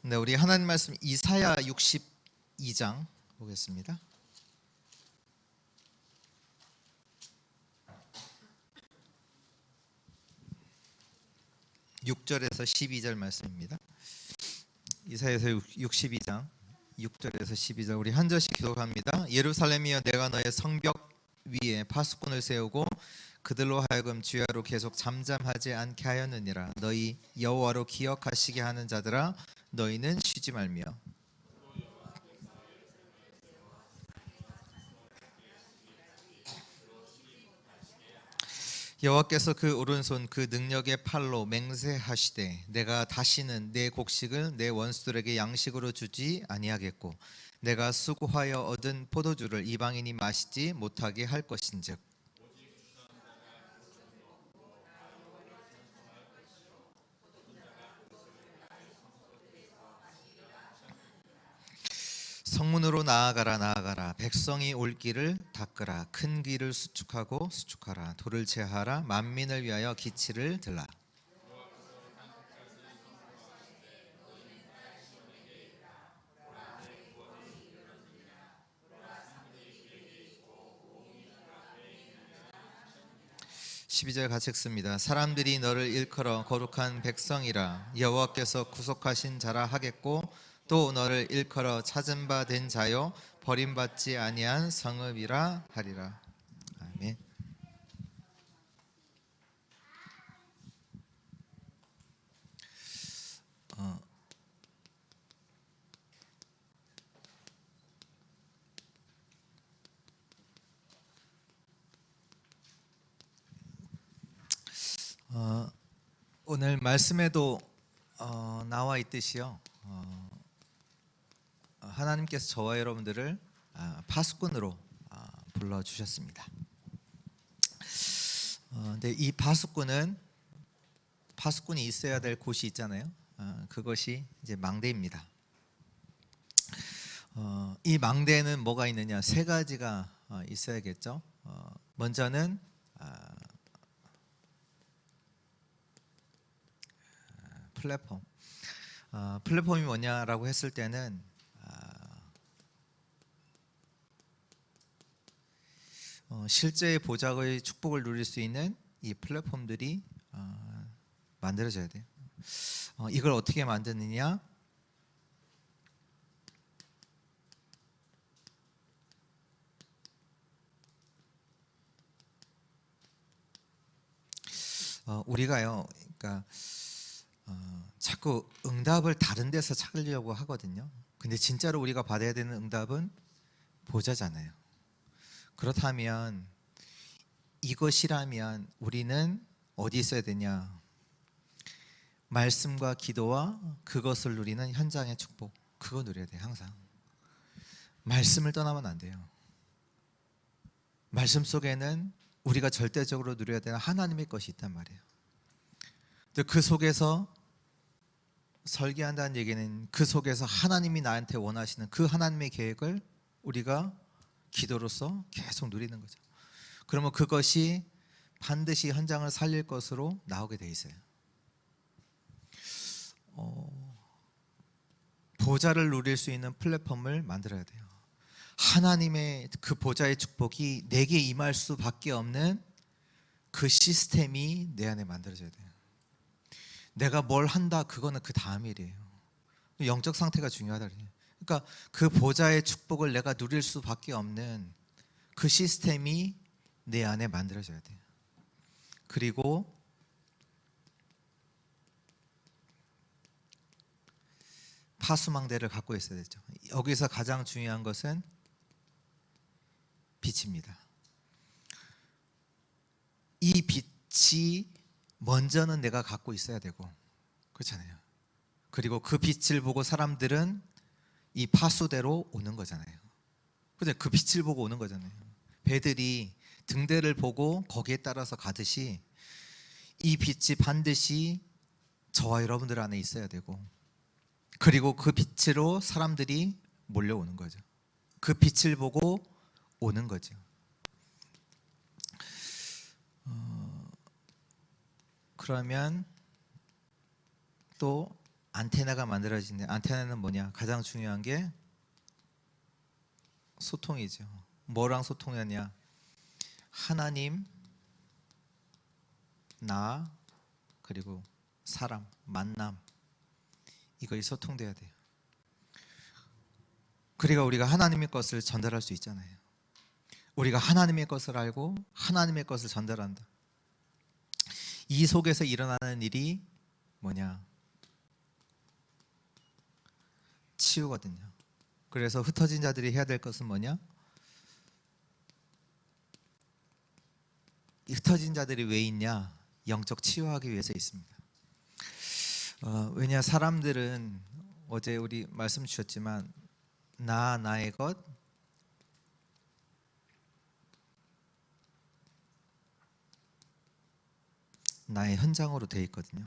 네, 우리 하나님 말씀 이사야 62장 보겠습니다. (6절에서 12절) 말씀입니다. 이사야서 62장 6절에서 12절 우리 한 절씩 기도합니다. 예루살렘이여, 내가 너의 성벽 위에 파수꾼을 세우고 그들로 하여금 주야로 계속 잠잠하지 않게 하였느니라. 너희 여호와로 기억하시게 하는 자들아, 너희는 쉬지 말며. 여호와께서 그 오른손 그 능력의 팔로 맹세하시되, 내가 다시는 내 곡식을 내 원수들에게 양식으로 주지 아니하겠고 내가 수고하여 얻은 포도주를 이방인이 마시지 못하게 할 것인즉, 성문으로 나아가라 나아가라. 백성이 올 길을 닦으라. 큰 길을 수축하고 수축하라. 돌을 제하라. 만민을 위하여 기치를 들라. (12절) 같이 읽습니다. 사람들이 너를 일컬어 거룩한 백성이라 여호와께서 구속하신 자라 하겠고, 또 너를 일컬어 찾은 바 된 자요 버림받지 아니한 성읍이라 하리라. 아멘. 오늘 말씀에도 나와 있듯이요, 하나님께서 저와 여러분들을 파수꾼으로 불러주셨습니다. 근데 이 파수꾼이 있어야 될 곳이 있잖아요. 그것이 이제 망대입니다. 이 망대에는 뭐가 있느냐? 세 가지가 있어야겠죠. 먼저는 플랫폼. 플랫폼이 뭐냐라고 했을 때는 실제의 보좌의 축복을 누릴 수 있는 이 플랫폼들이 만들어져야 돼요. 이걸 어떻게 만드느냐? 우리가요, 그러니까 자꾸 응답을 다른 데서 찾으려고 하거든요. 근데 진짜로 우리가 받아야 되는 응답은 보좌잖아요. 그렇다면 이것이라면 우리는 어디 있어야 되냐? 말씀과 기도와 그것을 누리는 현장의 축복, 그거 누려야 돼요. 항상 말씀을 떠나면 안 돼요. 말씀 속에는 우리가 절대적으로 누려야 되는 하나님의 것이 있단 말이에요. 근데 그 속에서 설계한다는 얘기는 그 속에서 하나님이 나한테 원하시는 그 하나님의 계획을 우리가 기도로서 계속 누리는 거죠. 그러면 그것이 반드시 현장을 살릴 것으로 나오게 돼 있어요. 보좌를 누릴 수 있는 플랫폼을 만들어야 돼요. 하나님의 그 보좌의 축복이 내게 임할 수밖에 없는 그 시스템이 내 안에 만들어져야 돼요. 내가 뭘 한다, 그거는 그 다음 일이에요. 영적 상태가 중요하다. 그러니까 그 보좌의 축복을 내가 누릴 수밖에 없는 그 시스템이 내 안에 만들어져야 돼요. 그리고 파수망대를 갖고 있어야 되죠. 여기서 가장 중요한 것은 빛입니다. 이 빛이 먼저는 내가 갖고 있어야 되고, 그렇잖아요. 그리고 그 빛을 보고 사람들은 이 파수대로 오는 거잖아요. 그죠? 그 빛을 보고 오는 거잖아요. 배들이 등대를 보고 거기에 따라서 가듯이 이 빛이 반드시 저와 여러분들 안에 있어야 되고, 그리고 그 빛으로 사람들이 몰려오는 거죠. 그 빛을 보고 오는 거죠. 그러면 또 안테나가 만들어지는데, 안테나는 뭐냐? 가장 중요한 게 소통이죠. 뭐랑 소통하냐? 하나님, 나, 그리고 사람, 만남, 이거 소통돼야 돼요. 그리고 우리가 하나님의 것을 전달할 수 있잖아요. 우리가 하나님의 것을 알고 하나님의 것을 전달한다. 이 속에서 일어나는 일이 뭐냐? 치유거든요. 그래서 흩어진 자들이 해야 될 것은 뭐냐? 흩어진 자들이 왜 있냐? 영적 치유하기 위해서 있습니다. 왜냐, 사람들은 어제 우리 말씀 주셨지만 나의 것, 나의 현장으로 되어 있거든요.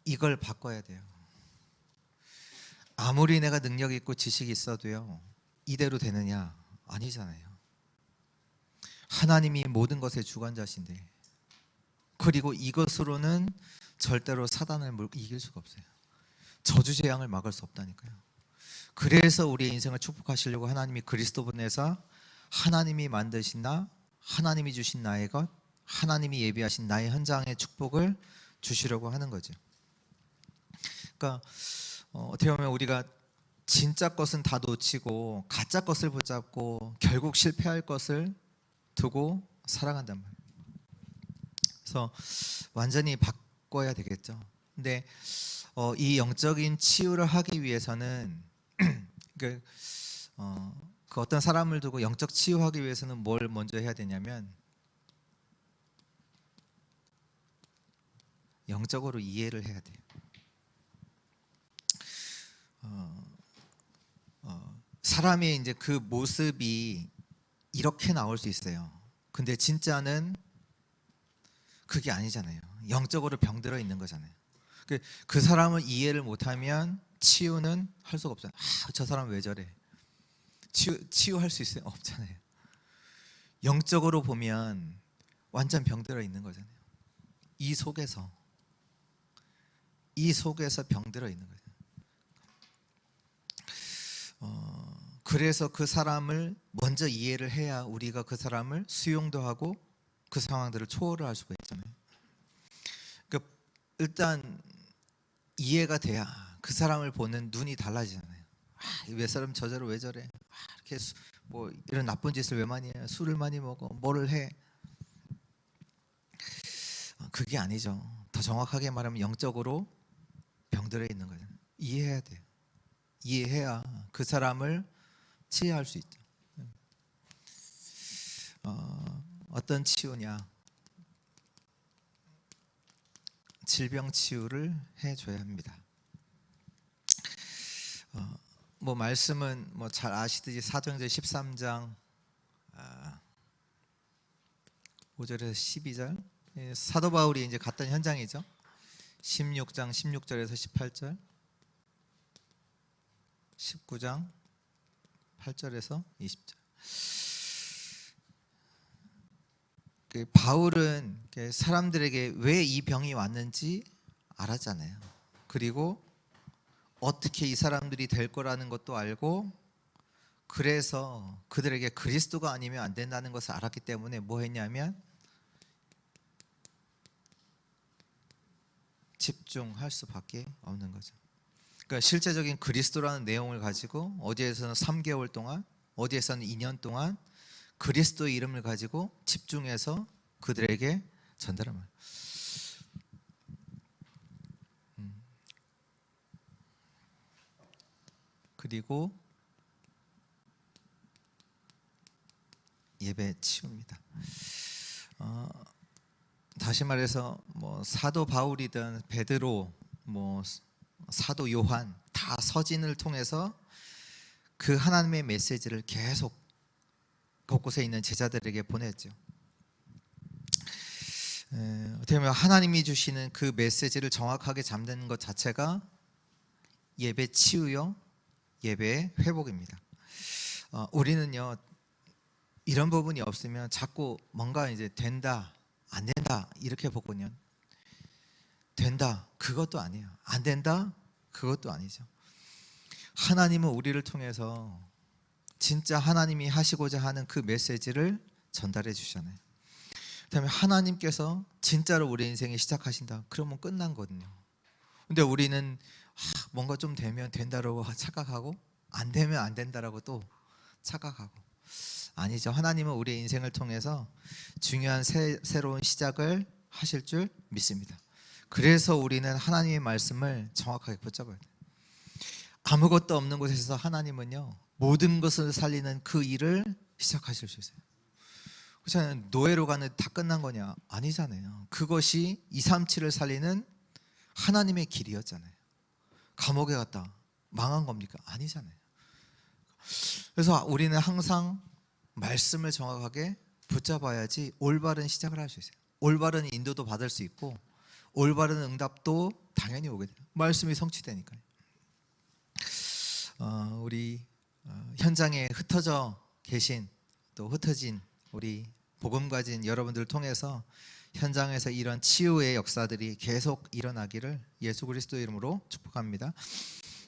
이걸 바꿔야 돼요. 아무리 내가 능력이 있고 지식이 있어도요, 이대로 되느냐? 아니잖아요. 하나님이 모든 것의 주관자신데, 그리고 이것으로는 절대로 사단을 이길 수가 없어요. 저주재앙을 막을 수 없다니까요. 그래서 우리의 인생을 축복하시려고 하나님이 그리스도 보내서 하나님이 만드신 나, 하나님이 주신 나의 것, 하나님이 예비하신 나의 현장의 축복을 주시려고 하는 거죠. 그러니까 어떻게 보면 우리가 진짜 것은 다 놓치고 가짜 것을 붙잡고 결국 실패할 것을 두고 살아간단 말이에요. 그래서 완전히 바꿔야 되겠죠. 근데 이 영적인 치유를 하기 위해서는 그 어떤 사람을 두고 영적 치유하기 위해서는 뭘 먼저 해야 되냐면 영적으로 이해를 해야 돼요. 사람의 이제 그 모습이 이렇게 나올 수 있어요. 근데 진짜는 그게 아니잖아요. 영적으로 병들어 있는 거잖아요. 그 사람을 이해를 못하면 치유는 할 수가 없잖아요. 저 사람 왜 저래? 치유할 수 있어요? 없잖아요. 영적으로 보면 완전 병들어 있는 거잖아요. 이 속에서 병들어 있는 거예요. 그래서 그 사람을 먼저 이해를 해야 우리가 그 사람을 수용도 하고 그 상황들을 초월을 할 수가 있잖아요. 그러니까 일단 이해가 돼야 그 사람을 보는 눈이 달라지잖아요. 왜 사람 저대로 왜 저래? 이렇게 뭐 이런 나쁜 짓을 왜 많이 해? 술을 많이 먹어? 뭐를 해? 그게 아니죠. 더 정확하게 말하면 영적으로 병들어 있는 거죠. 이해해야 돼요. 이해해야 그 사람을 치유할 수 있죠. 어떤 치유냐? 질병 치유를 해줘야 합니다. 뭐 말씀은 뭐 잘 아시듯이 사도행전 13장 5절에서 12절, 사도 바울이 이제 갔던 현장이죠. 16장 16절에서 18절, 19장 8절에서 20절. 바울은 사람들에게 왜 이 병이 왔는지 알았잖아요. 그리고 어떻게 이 사람들이 될 거라는 것도 알고, 그래서 그들에게 그리스도가 아니면 안 된다는 것을 알았기 때문에 뭐 했냐면 집중할 수밖에 없는 거죠. 그러니까 실제적인 그리스도라는 내용을 가지고 어디에서는 3개월 동안, 어디에서는 2년 동안 그리스도의 이름을 가지고 집중해서 그들에게 전달하면, 그리고 예배 치웁니다. 다시 말해서 뭐 사도 바울이든 베드로, 뭐 사도 요한, 다 서진을 통해서 그 하나님의 메시지를 계속 곳곳에 있는 제자들에게 보냈죠. 어떻게 보면 하나님이 주시는 그 메시지를 정확하게 잡는 것 자체가 예배 치유요, 예배 회복입니다. 우리는요, 이런 부분이 없으면 자꾸 뭔가 이제 된다, 안 된다 이렇게 보거든요. 된다, 그것도 아니에요. 안 된다, 그것도 아니죠. 하나님은 우리를 통해서 진짜 하나님이 하시고자 하는 그 메시지를 전달해 주시잖아요. 그다음에 하나님께서 진짜로 우리 인생에 시작하신다, 그러면 끝난 거거든요. 근데 우리는 뭔가 좀 되면 된다라고 착각하고 안 되면 안 된다라고 또 착각하고. 아니죠. 하나님은 우리의 인생을 통해서 중요한 새로운 시작을 하실 줄 믿습니다. 그래서 우리는 하나님의 말씀을 정확하게 붙잡아야 돼요. 아무것도 없는 곳에서 하나님은요, 모든 것을 살리는 그 일을 시작하실 수 있어요. 그렇잖아요. 노예로 가는 다 끝난 거냐? 아니잖아요. 그것이 237을 살리는 하나님의 길이었잖아요. 감옥에 갔다 망한 겁니까? 아니잖아요. 그래서 우리는 항상 말씀을 정확하게 붙잡아야지 올바른 시작을 할 수 있어요. 올바른 인도도 받을 수 있고 올바른 응답도 당연히 오게 돼요. 말씀이 성취되니까요. 우리 현장에 흩어져 계신, 또 흩어진 우리 복음 가진 여러분들을 통해서 현장에서 이런 치유의 역사들이 계속 일어나기를 예수 그리스도의 이름으로 축복합니다.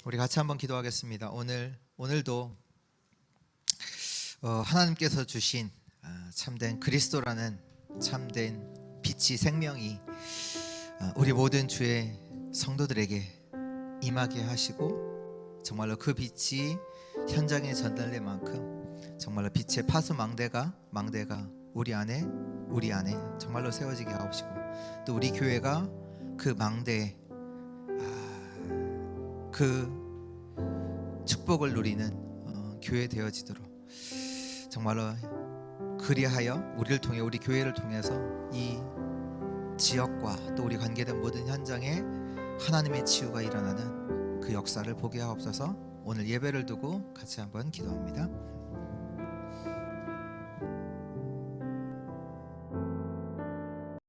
우리 같이 한번 기도하겠습니다. 오늘도 하나님께서 주신 참된 그리스도라는 참된 빛이, 생명이 우리 모든 주의 성도들에게 임하게 하시고, 정말로 그 빛이 현장에 전달될 만큼 정말로 빛의 파수 망대가 우리 안에 정말로 세워지게 하옵시고, 또 우리 교회가 그 망대에 그 축복을 누리는 교회 되어지도록 정말로 그리하여 우리를 통해, 우리 교회를 통해서 이 지역과 또 우리 관계된 모든 현장에 하나님의 치유가 일어나는 그 역사를 보게 하옵소서. 오늘 예배를 두고 같이 한번 기도합니다.